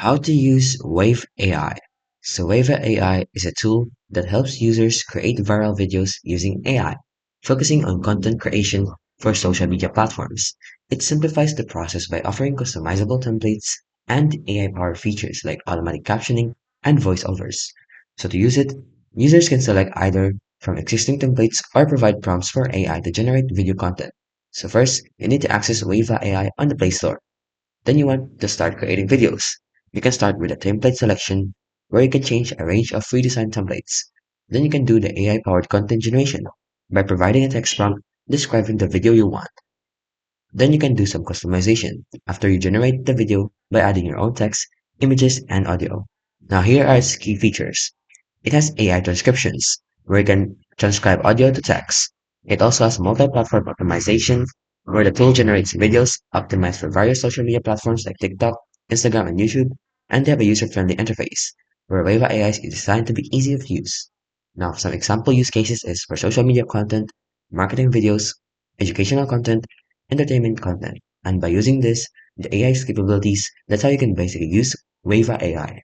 How to use Wave AI. So Wava AI is a tool that helps users create viral videos using AI, focusing on content creation for social media platforms. It simplifies the process by offering customizable templates and AI-powered features like automatic captioning and voiceovers. So to use it, users can select either from existing templates or provide prompts for AI to generate video content. So first, you need to access Wava AI on the Play Store. Then you want to start creating videos. You can start with a template selection where you can change a range of free design templates. Then you can do the AI-powered content generation by providing a text prompt describing the video you want. Then you can do some customization after you generate the video by adding your own text, images, and audio. Now here are its key features. It has AI transcriptions, where you can transcribe audio to text. It also has multi-platform optimization, where the tool generates videos optimized for various social media platforms like TikTok, Instagram, and YouTube, and they have a user-friendly interface, where Wava AI is designed to be easy to use. Now, some example use cases is for social media content, marketing videos, educational content, entertainment content. And by using this, the AI's capabilities, that's how you can basically use Wava AI.